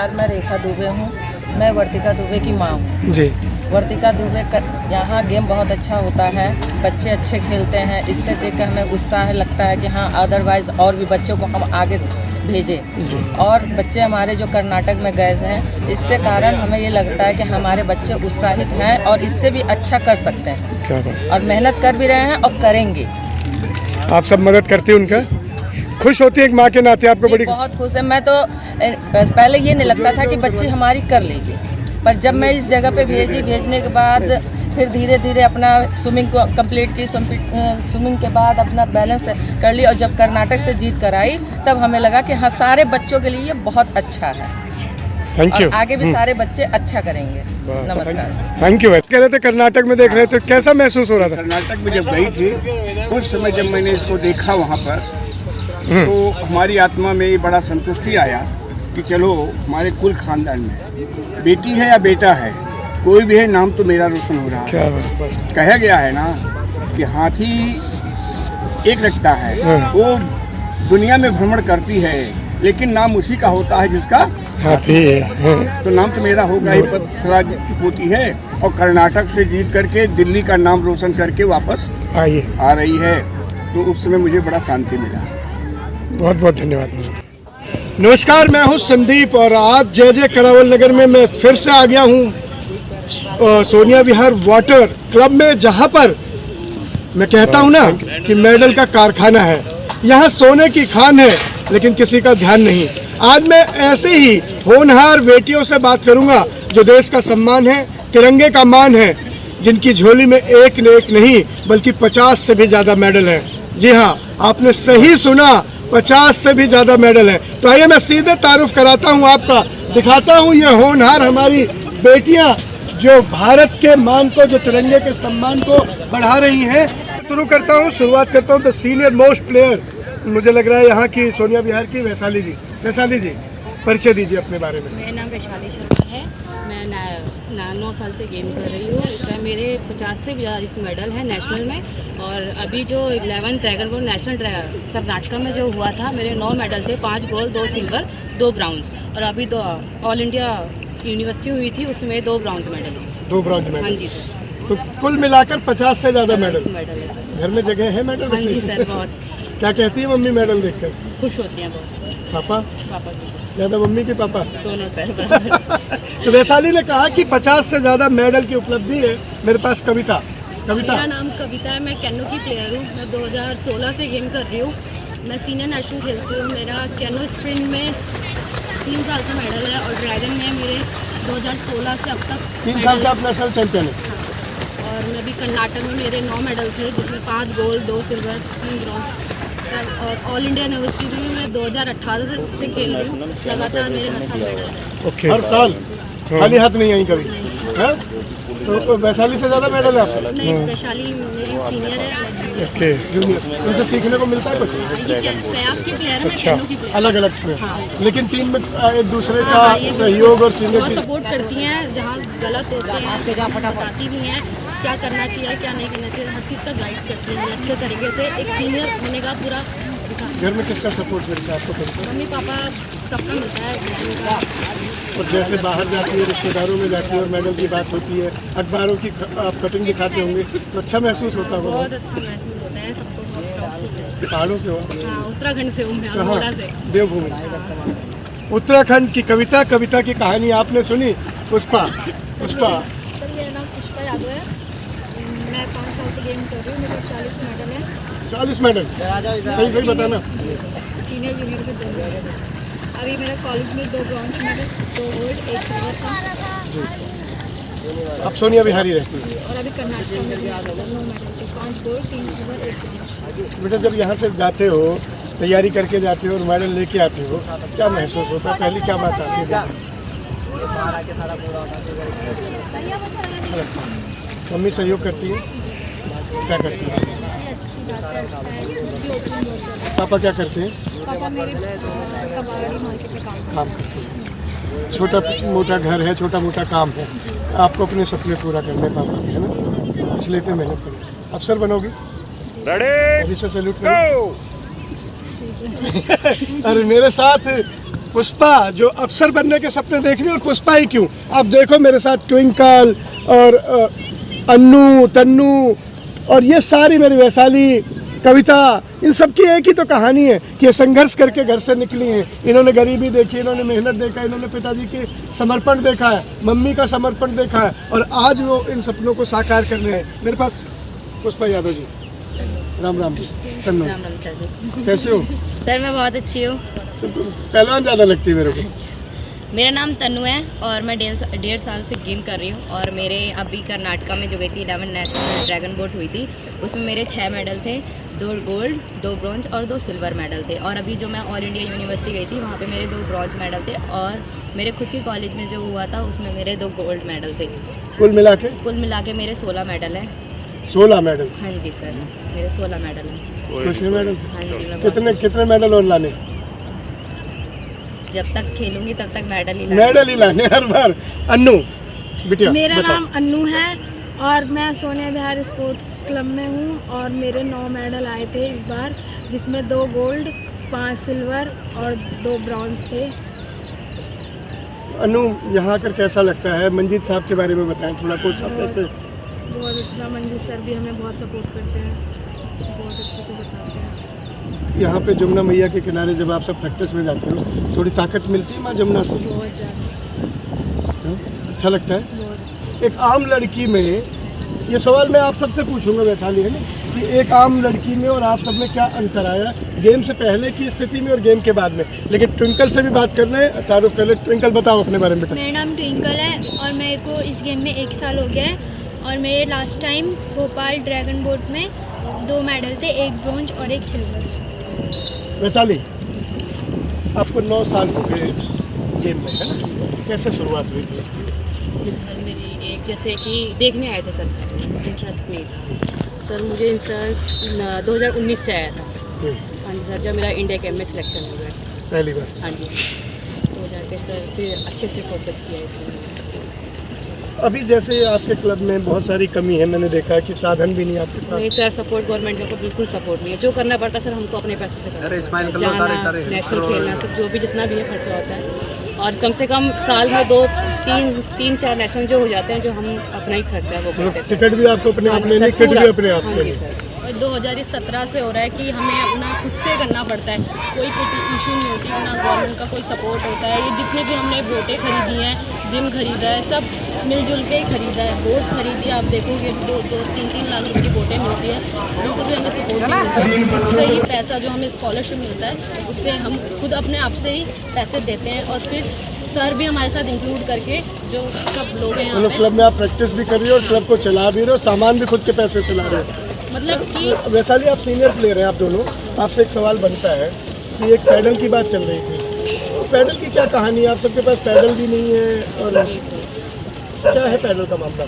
नमस्कार, मैं रेखा दुबे हूँ। मैं वर्तिका दुबे की माँ हूँ जी। वर्तिका दुबे यहाँ गेम बहुत अच्छा होता है, बच्चे अच्छे खेलते हैं। इससे देख कर हमें उत्साह लगता है कि हाँ अदरवाइज़ और भी बच्चों को हम आगे भेजें। और बच्चे हमारे जो कर्नाटक में गए हैं, इससे कारण हमें ये लगता है कि हमारे बच्चे उत्साहित हैं और इससे भी अच्छा कर सकते हैं। क्या बात। और मेहनत कर भी रहे हैं और करेंगे। आप सब मदद करते हैं उनका? खुश होती है एक माँ के नाते आपको? बड़ी बहुत खुश है। मैं तो पहले ये नहीं लगता था कि बच्ची हमारी कर लेगी, पर जब मैं इस जगह पे भेजने के बाद फिर धीरे धीरे अपना स्विमिंग को कंप्लीट की। स्विमिंग के बाद अपना बैलेंस कर ली और जब कर्नाटक से जीत कर आई तब हमें लगा कि हाँ सारे बच्चों के लिए बहुत अच्छा है। Thank you. और आगे भी सारे बच्चे अच्छा करेंगे। नमस्कार। Thank you. कह रहे थे कर्नाटक में देख रहे थे, कैसा महसूस हो रहा था? कर्नाटक में जब गई थी उस समय जब मैंने इसको देखा वहाँ पर, तो हमारी आत्मा में ये बड़ा संतुष्टि आया कि चलो हमारे कुल खानदान में बेटी है या बेटा है, कोई भी है, नाम तो मेरा रोशन हो रहा है। कहा गया है ना कि हाथी एक रखता है, वो दुनिया में भ्रमण करती है, लेकिन नाम उसी का होता है जिसका हाथी है। तो नाम तो मेरा होगा ही। पृथ्वीराज की पोती है और कर्नाटक से जीत करके दिल्ली का नाम रोशन करके वापस आ रही है, तो उस समय मुझे बड़ा शांति मिला। बहुत बहुत धन्यवाद। नमस्कार, मैं हूं संदीप और आज जय करावल नगर में मैं फिर से आ गया हूं सोनिया विहार वाटर क्लब में, जहां पर मैं कहता हूं ना कि मेडल का कारखाना है। यहां सोने की खान है लेकिन किसी का ध्यान नहीं। आज मैं ऐसे ही होनहार बेटियों से बात करूंगा जो देश का सम्मान है, तिरंगे का मान है, जिनकी झोली में एक न एक नहीं बल्कि 50 से भी ज़्यादा मेडल है। जी हाँ, आपने सही सुना, 50 से भी ज़्यादा मेडल है। तो आइए मैं सीधे तारुफ कराता हूँ आपका, दिखाता हूँ ये होनहार हमारी बेटियाँ जो भारत के मान को, जो तिरंगे के सम्मान को बढ़ा रही हैं। शुरुआत करता हूँ द सीनियर मोस्ट प्लेयर, मुझे लग रहा है यहाँ की सोनिया विहार की वैशाली जी। वैशाली जी, परिचय दीजिए अपने बारे में। मेरा नाम वैशाली शर्मा है। मैं 9 साल से गेम कर रही हूँ। इसमें मेरे 50 से भी ज़्यादा मेडल है नेशनल में, और अभी जो 11 ड्रैगन बोट नेशनल कर्नाटक में जो हुआ था, मेरे 9 मेडल थे, 5 गोल्ड, 2 सिल्वर, 2 ब्राउन्स। और अभी 2 ऑल इंडिया यूनिवर्सिटी हुई थी, उसमें 2 ब्राउन्स मेडल हैं। 2 ब्राउन्स मेडल? हाँ जी। तो कुल मिलाकर 50 से ज़्यादा मेडल है सर। घर में जगह है मेडल? हाँ जी सर, बहुत। क्या कहती है मम्मी मेडल देखकर? खुश होती हैं बहुत। पापा? पापा भी ज़्यादा मम्मी की पापा? दोनों सर बराबर। तो वैशाली ने कहा कि 50 से ज़्यादा मेडल की उपलब्धि है। मेरे पास कविता। मेरा नाम कविता है, मैं कैनो की प्लेयर हूँ। मैं 2016 से गेम कर रही हूँ। मैं सीनियर नेशनल खेलती हूँ। मेरा कैनो स्प्रिंट में 3 साल का मेडल है और ड्रैगन में मेरे 2016 से अब तक 3 साल से आप नेशनल चैंपियन है। और मैं भी कर्नाटक में मेरे 9 मेडल थे, जिसमें 5 गोल्ड, 2 सिल्वर, 3 ब्रॉन्ज। और ऑल इंडिया यूनिवर्सिटी में मैं 2018 से खेल रही हूँ। लगातार मेरे हर साल मेडल है। हर साल? खाली हाथ नहीं आई कभी? हाँ? तो वैशाली से ज़्यादा मेडल है आपका? नहीं, वैशाली मेरी सीनियर है। Okay, junior. वैसे सीखने को मिलता है कुछ? ये कयाक की प्लेयर है, मैं अच्छा, कैनो की प्लेयर। अलग अलग प्लेयर। हाँ। लेकिन टीम में एक दूसरे का हाँ, ये सहयोग और सीनियर बहुत की सपोर्ट करती हैं। जहाँ गलत होते हैं बताती भी हैं क्या करना चाहिए, क्या नहीं करना चाहिए, हर चीज़ का गाइड करती हैं अच्छे तरीके से। एक सीनियर होने का पूरा घर में किसका सपोर्ट मिलता है आपको? मम्मी पापा सबका मिलता है। और जैसे बाहर जाती है, रिश्तेदारों में जाती है और मेडल की बात होती है, अखबारों की आप कटिंग दिखाते होंगे, तो अच्छा महसूस होता होगा? बहुत अच्छा महसूस होता है, सबको बहुत प्राउड फील है। पहाड़ों से हो? हाँ, उत्तराखंड से हूँ मैं, कहाँ? अल्मोड़ा से। देवभूमि उत्तराखंड की कविता। कविता की कहानी आपने सुनी? पुष्पा। सर, मेरा नाम पुष्पा यादव है। मैं 5 साल से गेम कर रही हूँ। मेरे 40 मेडल है। 40 मेडल? सही बताना। सीनियर जूनियर में 2 मेडल है। अभी मेरा कॉलेज में 2 ब्रॉन्ज मेडल, 2 गोल्ड, 1 सिल्वर था। अब सोनिया विहारी रहती है। और अभी कर्नाटक में भी 9 मेडल थे, 5 गोल्ड, 3 सिल्वर, 1 ब्रॉन्ज। बेटा, जब यहाँ से जाते हो, तैयारी करके जाते हो और मेडल लेके आते हो, क्या महसूस होता है? पहली क्या बात आती है? मम्मी सहयोग करती है? क्या करती है? अच्छी बात है, अच्छा है। भी ओपन बहुत। पापा क्या करते हैं? पापा मेरे कबाड़ी मार्केट में काम करते हैं। छोटा मोटा घर है, छोटा मोटा काम है, आपको अपने सपने पूरा करने पापा है ना, इसलिए इतनी मेहनत करें। अफसर बनोगी? अभी से सैल्यूट करो। अरे मेरे साथ पुष्पा जो अफसर बनने के सपने देख रही है, और पुष्पा ही क्यों, आप देखो मेरे साथ ट्विंकल और अन्नू, तन्नू और ये सारी मेरी वैशाली, कविता, इन सब की एक ही तो कहानी है कि ये संघर्ष करके घर से निकली हैं। इन्होंने गरीबी देखी, इन्होंने मेहनत देखा, इन्होंने पिताजी के समर्पण देखा है, मम्मी का समर्पण देखा है, और आज वो इन सपनों को साकार करने हैं। मेरे पास पुष्पा यादव जी, राम राम जी, तन्नू, राम राम सर जी। कैसे हो? सर मैं बहुत अच्छी हूँ। पहलवान ज़्यादा लगती है मेरे को। मेरा नाम तन्नू है और मैं 1.5 साल से गेम कर रही हूँ। और मेरे अभी कर्नाटका में जो गई थी 11 नेशनल ड्रैगन बोट हुई थी, उसमें मेरे 6 मेडल थे, 2 गोल्ड, 2 ब्रॉन्ज और 2 सिल्वर मेडल थे। और अभी जो मैं ऑल इंडिया यूनिवर्सिटी गई थी, वहाँ पे मेरे 2 ब्रॉन्ज मेडल थे, और मेरे खुद के कॉलेज में जो हुआ था उसमें मेरे 2 गोल्ड मेडल थे। कुल मिला के मेरे 16 मेडल हैं। 16 मेडल? हाँ जी सर, मेरे 16 मेडल हैं। कितने मेडल? हाँ जी, मैं कितने मेडल और लाने? जब तक खेलूंगी तब तक मेडल ही लाने हर बार। अन्नू बिटिया, मेरा बताओ। नाम अन्नू है और मैं सोनिया विहार स्पोर्ट्स क्लब में हूँ, और मेरे 9 मेडल आए थे इस बार, जिसमें 2 गोल्ड, 5 सिल्वर और 2 ब्रॉन्ज थे। अन्नू, यहाँ आकर कैसा लगता है? मंजीत साहब के बारे में बताएं थोड़ा कुछ। आप कैसे? बहुत अच्छा, मंजीत सर भी हमें बहुत सपोर्ट करते हैं, बहुत अच्छे से बताते हैं। यहाँ पे जमुना मैया के किनारे जब आप सब प्रैक्टिस में जाते हो, थोड़ी ताकत मिलती है माँ जमुना से? बहुत ज़्यादा। अच्छा लगता है? बहुत अच्छा। एक आम लड़की में, ये सवाल मैं आप सबसे पूछूंगा वैशाली, है ना, कि एक आम लड़की में और आप सब में क्या अंतर आया गेम से पहले की स्थिति में और गेम के बाद में? लेकिन ट्विंकल से भी बात करना है, तारुफ पहले। ट्विंकल बताओ अपने बारे में बेटा। मेरा नाम ट्विंकल है और मेरे को इस गेम में 1 साल हो गया है, और मेरे last time Bhopal dragon boat में 2 मेडल थे, 1 ब्रॉन्ज और 1 सिल्वर। वैशाली, आपको 9 साल हो गए गेम में, है ना? कैसे शुरुआत हुई थी इसकी? सर मेरी एक जैसे कि देखने आए थे सर, इंटरेस्ट नहीं था सर, मुझे इंटरेस्ट 2019 से आया था। हाँ जी सर, जब मेरा इंडिया गेम में सिलेक्शन हो गया पहली बार। हाँ जी, तो जाके सर फिर अच्छे से फोकस किया इसमें। अभी जैसे आपके क्लब में बहुत सारी कमी है, मैंने देखा है कि साधन भी नहीं आपके पास। नहीं सर, सपोर्ट गवर्नमेंट का बिल्कुल सपोर्ट नहीं है। जो करना पड़ता है सर हमको अपने पैसे से करना है। जाना, नेशनल खेलना, सब जो भी जितना भी है खर्चा होता है, और कम से कम साल में 2-3-4 नेशनल जो हो जाते हैं, जो हम अपना ही खर्चा है वो करते हैं। टिकट भी आपको अपने आप लेने, किट भी अपने आप हाँ जी लेने। सर। 2017 से हो रहा है कि हमें अपना खुद से करना पड़ता है, कोई इशू नहीं होती, ना गवर्नमेंट का कोई सपोर्ट होता है। ये जितने भी हमने बोटें खरीदी हैं, जिम खरीदा है, सब मिलजुल के ही खरीदा है। बोट खरीदी आप देखोगे अभी 2-3 लाख रुपए की बोटें मिलती है, बिल्कुल भी हमें सपोर्ट नहीं मिलता है। उससे ही पैसा जो हमें स्कॉलरशिप मिलता है, उससे हम खुद अपने आप से ही पैसे देते हैं, और फिर सर भी हमारे साथ इंक्लूड करके जो सब लोग हैं यहाँ मतलब पे, क्लब में आप प्रैक्टिस भी कर रही हो और क्लब को चला भी रहे हो, सामान भी खुद के पैसे से ला रहे हो। मतलब कि वैशाली, आप सीनियर प्लेयर हैं, आप दोनों, आपसे एक सवाल बनता है कि एक पैडल की बात चल रही थी, तो पैडल की क्या कहानी है? आप सबके पास पैडल भी नहीं है, और क्या है पैडल का मामला?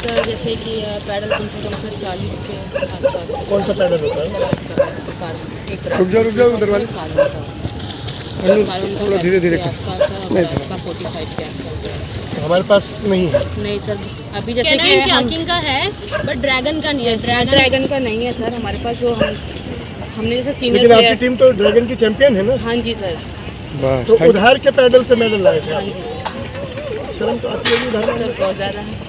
सर जैसे कि पैडल कम से कम सर 40 के आसपास। कौन सा पैडल होता है? एक रुक जाओ उधर वाले। थोड़ा धीरे धीरे कर। नहीं, 45 के आसपास। हमारे पास नहीं है। नहीं सर, अभी जैसे कि कैनोइंग हम कायाकिंग का है, बट ड्रैगन का नहीं है। ड्रैगन का नहीं है सर हमारे पास। जो हमने जैसे सीनियर लेकिन आपकी प्लेयर। टीम तो ड्रैगन की चैंपियन है ना? हाँ जी सर। तो उधार के पैडल से मेडल लाए थे। हाँ जी सर, शर्म तो आती है उधार में। बहुत ज़्यादा है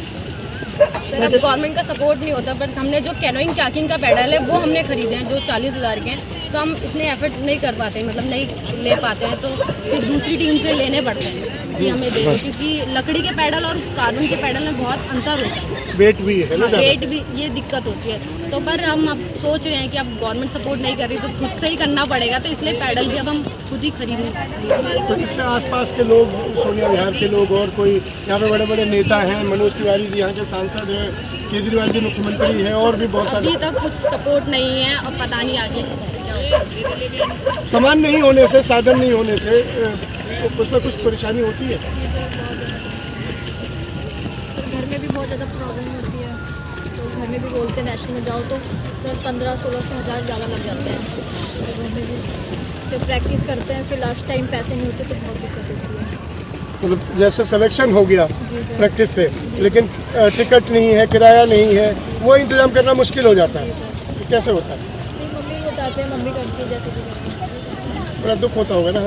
सर, अब गवर्नमेंट का सपोर्ट नहीं होता, बट हमने जो कैनोइंग कायाकिंग का पैडल है वो हमने खरीदे हैं, जो 40,000 के हैं। तो हम इतने एफर्ट नहीं कर पाते, मतलब नहीं ले पाते हैं, तो फिर दूसरी टीम से लेने पड़ते हैं कि हमें दे दो, क्योंकि लकड़ी के पैडल और कार्बन के पैडल में बहुत अंतर होता है। वेट भी है ना ज़्यादा। वेट भी, ये दिक्कत होती है। तो पर हम अब सोच रहे हैं कि अब गवर्नमेंट सपोर्ट नहीं कर रही, तो खुद से ही करना पड़ेगा, तो इसलिए पैडल भी अब हम खुद ही खरीदें। तो इससे आसपास के लोग, सोनिया विहार के लोग, और कोई यहाँ पे बड़े बड़े नेता हैं, मनोज तिवारी जी यहाँ के सांसद हैं, केजरीवाल जी मुख्यमंत्री हैं, और भी बहुत सारे। अभी तक कुछ सपोर्ट नहीं है, और पता नहीं आगे। सामान नहीं होने से, साधन नहीं होने से कुछ ना कुछ परेशानी होती है। घर में भी बहुत ज़्यादा प्रॉब्लम होती है, तो घर में भी बोलते हैं नेशनल में जाओ तो 1500-1600 हज़ार ज़्यादा लग जाते हैं। तो घर में भी फिर प्रैक्टिस करते हैं, फिर लास्ट टाइम पैसे नहीं होते तो बहुत दिक्कत होती है। मतलब जैसे सिलेक्शन हो गया जी सर। प्रैक्टिस से, लेकिन टिकट नहीं है, किराया नहीं है, वो इंतजाम करना मुश्किल हो जाता है। तो कैसे होता है? नहीं, मम्मी बताते हैं, मम्मी करती है जैसे भी करती है। बड़ा दुख होता होगा ना।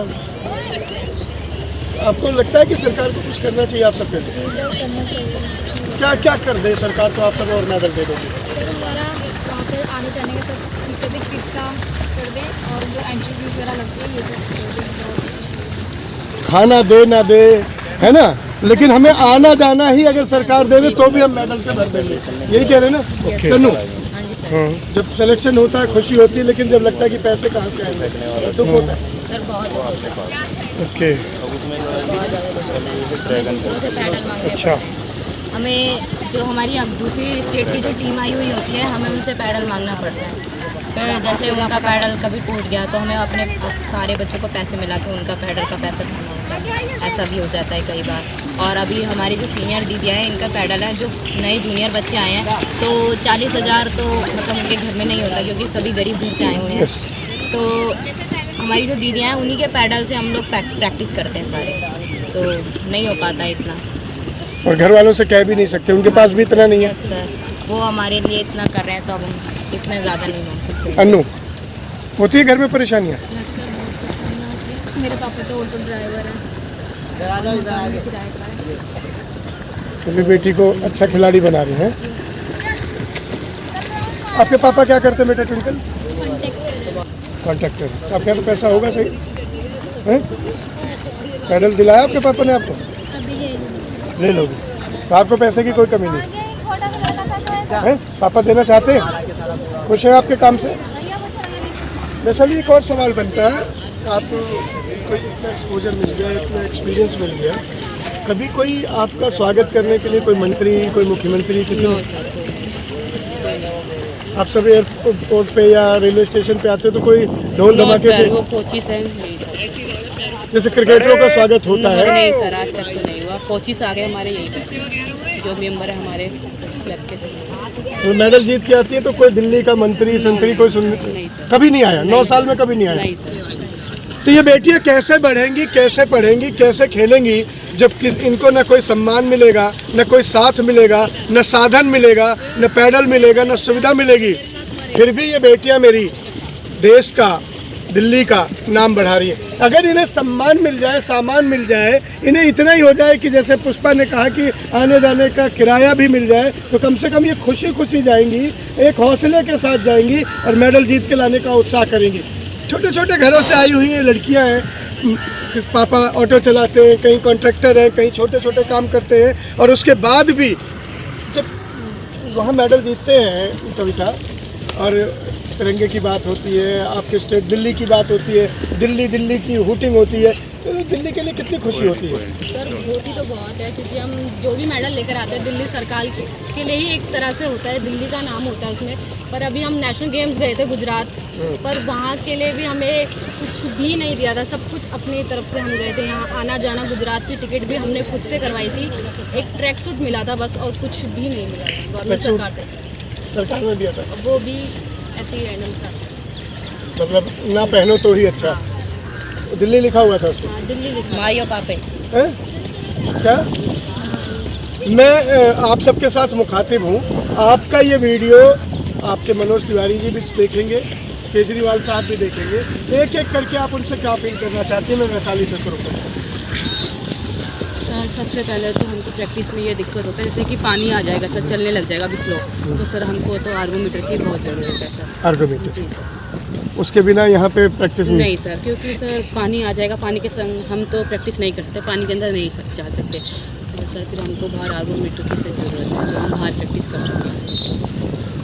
आपको लगता है कि सरकार को कुछ करना चाहिए आप सबके लिए? रिजर्व करना चाहिए। क्या क्या कर दे सरकार तो आप सब और मेडल दे दोगे? फिर हमारा वहाँ पर आने जाने का सब टिकट का कर दें और जो एंट्री फीस वगैरह लगती है ये सब कर दें। खाना दे ना दे, है ना, लेकिन हमें आना जाना ही अगर सरकार दे दे तो भी हम मेडल से भर देंगे, यही कह रहे हैं ना कन्नू? हाँ जी सर। जब सिलेक्शन होता है खुशी होती है, लेकिन जब लगता है कि पैसे कहाँ से आएंगे दुख होता है। सर बहुत दुख होता है, ओके, बहुत ज़्यादा दुख होता है। दूसरों से पैडल मांगने अच्छा। पड़ते हैं। हमें जो हमारी अब दूसरी स्टेट की जो टीम आई हुई होती है हमें उनसे पैडल मांगना पड़ता है। फिर जैसे उनका पैडल कभी टूट गया तो हमें अपने सारे बच्चों को पैसे मिला तो उनका पैडल का पैसा देना होता है, ऐसा भी हो जाता है कई बार। और अभी हमारी जो सीनियर दीदियाँ हैं इनका पैडल है, जो नए जूनियर बच्चे आए हैं तो 40,000 तो मतलब उनके घर में नहीं होता क्योंकि सभी गरीब घर से आए हुए हैं। तो हमारी जो दीदियाँ हैं उन्हीं के पैडल से हम लोग प्रैक्टिस करते हैं सारे, तो नहीं हो पाता इतना। और घर वालों से कह भी नहीं सकते, उनके पास भी इतना नहीं है। यस सर, वो हमारे लिए इतना कर रहे हैं तो अब हम इतना ज़्यादा नहीं मांग सकते। अन्नू, होती है घर में परेशानियाँ? मेरे पापा तो ऑटो ड्राइवर हैं, किराए का है। अभी बेटी को अच्छा खिलाड़ी बना रही हैं। आपके पापा क्या करते हैं बेटा ट्विंकल? कॉन्ट्रैक्टर। आपके यहाँ तो पैसा होगा सही हैं? पैडल दिलाया आपके पापा ने आपको? ले लोगे तो आपको पैसे की कोई कमी नहीं है? पापा देना चाहते हैं? खुश है आपके काम से? वैसे भी एक और सवाल बनता है, आपको कोई इतना एक्सपोजर मिल गया, इतना एक्सपीरियंस मिल गया, कभी कोई आपका स्वागत करने के लिए कोई मंत्री, कोई मुख्यमंत्री, किसी आप सब एयरपोर्ट पे या रेलवे स्टेशन पे आते हो तो कोई ढोल धमाके से, वो कोचिस है जैसे क्रिकेटरों का स्वागत होता है? नहीं सर, आज तक तो नहीं हुआ। कोचिस आ गए हमारे यहीं पे जो मेंबर है हमारे क्लब के सर। तो मेडल जीत के आती है तो कोई दिल्ली का मंत्री संतरी कोई नहीं सर, कभी नहीं आया? 9 साल में कभी नहीं आया? नहीं सर। तो ये बेटियां कैसे बढ़ेंगी, कैसे पढ़ेंगी, कैसे खेलेंगी जब इनको न कोई सम्मान मिलेगा, न कोई साथ मिलेगा, न साधन मिलेगा, न पैडल मिलेगा, न सुविधा मिलेगी? फिर भी ये बेटियां मेरी देश का, दिल्ली का नाम बढ़ा रही है। अगर इन्हें सम्मान मिल जाए, सामान मिल जाए, इन्हें इतना ही हो जाए कि जैसे पुष्पा ने कहा कि आने जाने का किराया भी मिल जाए, तो कम से कम ये खुशी खुशी जाएंगी, एक हौसले के साथ जाएंगी और मेडल जीत के लाने का उत्साह करेंगी। छोटे छोटे घरों से आई हुई ये लड़कियां हैं, पापा ऑटो चलाते हैं, कहीं कॉन्ट्रैक्टर हैं, कहीं छोटे छोटे काम करते हैं, और उसके बाद भी जब वहाँ मेडल जीतते हैं कविता, और तिरंगे की बात होती है, आपके स्टेट दिल्ली की बात होती है, दिल्ली की हूटिंग होती है, तो दिल्ली के लिए कितनी खुशी होती है? सर होती तो बहुत है क्योंकि हम जो भी मेडल लेकर आते हैं दिल्ली सरकार के लिए ही एक तरह से होता है, दिल्ली का नाम होता है उसमें। पर अभी हम नेशनल गेम्स गए थे गुजरात, पर वहाँ के लिए भी हमें कुछ भी नहीं दिया था, सब कुछ अपनी तरफ से हम गए थे। यहाँ आना जाना गुजरात की टिकट भी हमने खुद से करवाई थी, एक ट्रैक सूट मिला था बस, और कुछ भी नहीं मिला था गवर्नमेंट सरकार से। सरकार ने दिया था, वो भी ऐसे ही रैंडम सा, मतलब ना पहनो तो ही अच्छा। दिल्ली लिखा हुआ था उसको? हाँ, दिल्ली लिखा। मायो पापे हैं? क्या? मैं आप सबके साथ मुखातिब हूँ। आपका ये वीडियो आपके मनोज तिवारी जी भी देखेंगे, केजरीवाल साहब भी देखेंगे, एक एक करके आप उनसे क्या अपील करना चाहते हैं? मैं वैशाली से शुरू करूँ। सर सबसे पहले तो हमको प्रैक्टिस में ये दिक्कत होता है, जैसे कि पानी आ जाएगा सर, चलने लग जाएगा अभी फ्लो, तो सर हमको तो आर्गोमीटर की बहुत ज़रूरत है सर। आर्गोमीटर, जी सर। उसके बिना यहाँ पे प्रैक्टिस नहीं सर, क्योंकि सर पानी आ जाएगा, पानी के संग हम तो प्रैक्टिस नहीं कर सकते, पानी के अंदर नहीं जा सकते, तो सर फिर हमको बाहर आर्गोमीटर की ज़रूरत है जो हम बाहर प्रैक्टिस कर सकते हैं।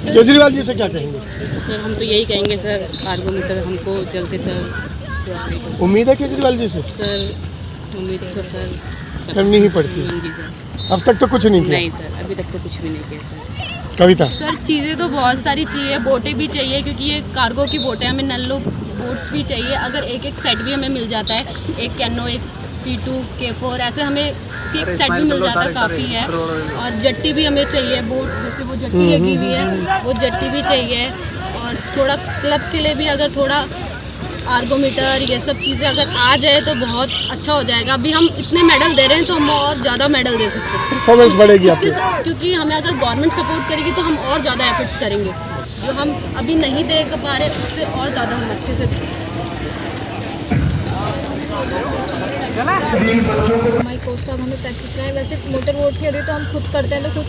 केजरीवाल जी से क्या कहेंगे? सर हम तो यही कहेंगे सर, आर्गोमीटर हमको जल्दी सर। उम्मीद है केजरीवाल जी से? सर उम्मीद तो सर करनी ही पड़ती है। जी सर। अब तक तो कुछ नहीं किया? नहीं सर, अभी तक तो कुछ भी नहीं किया सर। कविता? सर चीज़ें तो बहुत सारी चाहिए, बोटें भी चाहिए क्योंकि ये कार्गो की बोटें, हमें नल्लो बोट्स भी चाहिए। अगर एक एक सेट भी हमें मिल जाता है, एक कैनो, एक C2, K4, ऐसे हमें एक सेट भी मिल जाता है, काफ़ी है। और जट्टी भी हमें चाहिए, बोट जैसे वो जट्टी लगी हुई है वो जट्टी भी चाहिए। और थोड़ा क्लब के लिए भी अगर थोड़ा आर्गोमीटर ये सब चीज़ें अगर आ जाए तो बहुत अच्छा हो जाएगा। अभी हम इतने मेडल दे रहे हैं तो हम और ज़्यादा मेडल दे सकते हैं, परफॉर्मेंस बढ़ेगी आपकी। क्योंकि हमें अगर गवर्नमेंट सपोर्ट करेगी तो हम और ज़्यादा एफर्ट्स करेंगे, जो हम अभी नहीं दे पा रहे उससे और ज़्यादा हम अच्छे से दें। हमारे कोच साहब हमें प्रैक्टिस कराए। वैसे मोटर वोट नहीं होती तो हम खुद करते हैं, तो खुद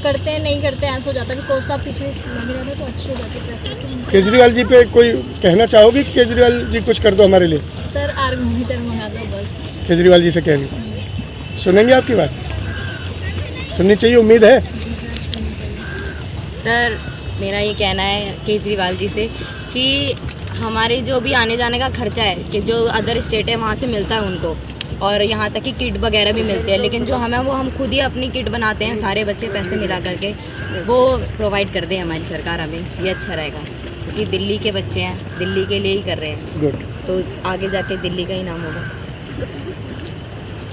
करते हैं, नहीं करते हैं ऐसा हो जाता है। कोच साहब पीछे लगे रहते तो अच्छी हो जाती है प्रैक्टिस। केजरीवाल जी पे कोई कहना चाहोगी? केजरीवाल जी कुछ कर दो हमारे लिए। सर आर्गोमीटर मंगा दो बस। केजरीवाल जी से कह दी, सुनेंगे आपकी बात? सुननी चाहिए, उम्मीद है। सर मेरा ये कहना है केजरीवाल जी से कि हमारे जो भी आने जाने का खर्चा है कि जो अदर स्टेट है वहाँ से मिलता है उनको, और यहाँ तक कि किट वगैरह भी मिलती है, लेकिन जो हमें वो हम खुद ही अपनी किट बनाते हैं, सारे बच्चे पैसे मिला करके वो प्रोवाइड कर दें हमारी सरकार हमें, ये अच्छा रहेगा। क्योंकि दिल्ली के बच्चे हैं, दिल्ली के लिए ही कर रहे हैं, गुड। तो आगे जाके दिल्ली का ही नाम होगा।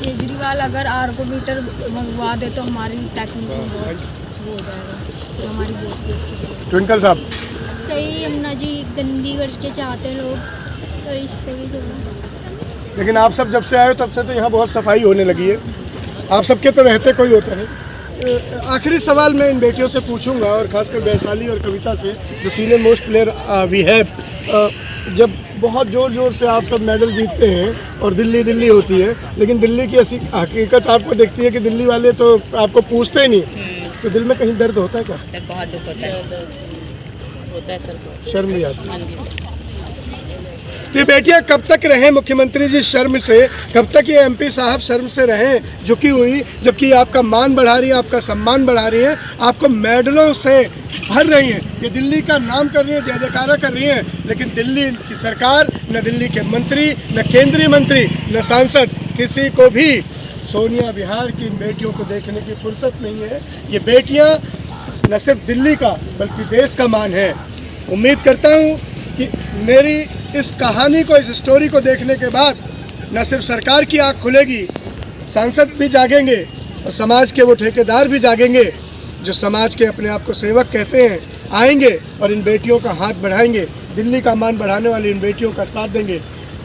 केजरीवाल अगर आर्गोमीटर मंगवा दे तो हमारी टेक्निक में बहुत वो हो जाएगा, तो हमारी बहुत भी अच्छी रहेगी। ट्विंकल साहब, सही यमुना जी गंदी करके चाहते हैं लोग, तो इसको भी थोड़ा। लेकिन आप सब जब से आए हो तब से तो यहाँ बहुत सफाई होने लगी है। आप सबके तो रहते कोई होता नहीं। आखिरी सवाल मैं इन बेटियों से पूछूंगा, और खासकर वैशाली और कविता से, जो senior most player we have. जब बहुत ज़ोर ज़ोर से आप सब मेडल जीतते हैं और दिल्ली दिल्ली होती है, लेकिन दिल्ली की ऐसी हकीकत आपको दिखती है कि दिल्ली वाले तो आपको पूछते ही नहीं, तो दिल में कहीं दर्द होता है क्या? सर बहुत दुख होता है। होता है सर। शर्म भी आती है। तो ये बेटियां कब तक रहें मुख्यमंत्री जी शर्म से, कब तक ये एमपी साहब शर्म से रहें झुकी हुई, जबकि आपका मान बढ़ा रही है, आपका सम्मान बढ़ा रही है, आपको मेडलों से भर रही हैं, ये दिल्ली का नाम कर रही है, जय जयकारा कर रही हैं, लेकिन दिल्ली की सरकार, न दिल्ली के मंत्री, न केंद्रीय मंत्री, न सांसद, किसी को भी सोनिया विहार की इन बेटियों को देखने की फुर्सत नहीं है। ये बेटियां न सिर्फ दिल्ली का बल्कि देश का मान है। उम्मीद करता हूँ कि मेरी इस कहानी को, इस स्टोरी को देखने के बाद न सिर्फ सरकार की आँख खुलेगी, सांसद भी जागेंगे और समाज के वो ठेकेदार भी जागेंगे जो समाज के अपने आप को सेवक कहते हैं, आएंगे और इन बेटियों का हाथ बढ़ाएंगे, दिल्ली का मान बढ़ाने वाली इन बेटियों का साथ देंगे।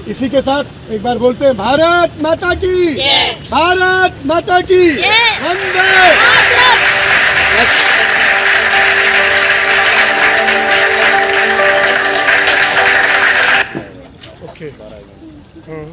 इसी के साथ एक बार बोलते हैं भारत माता की जय, भारत माता की जय, वंदे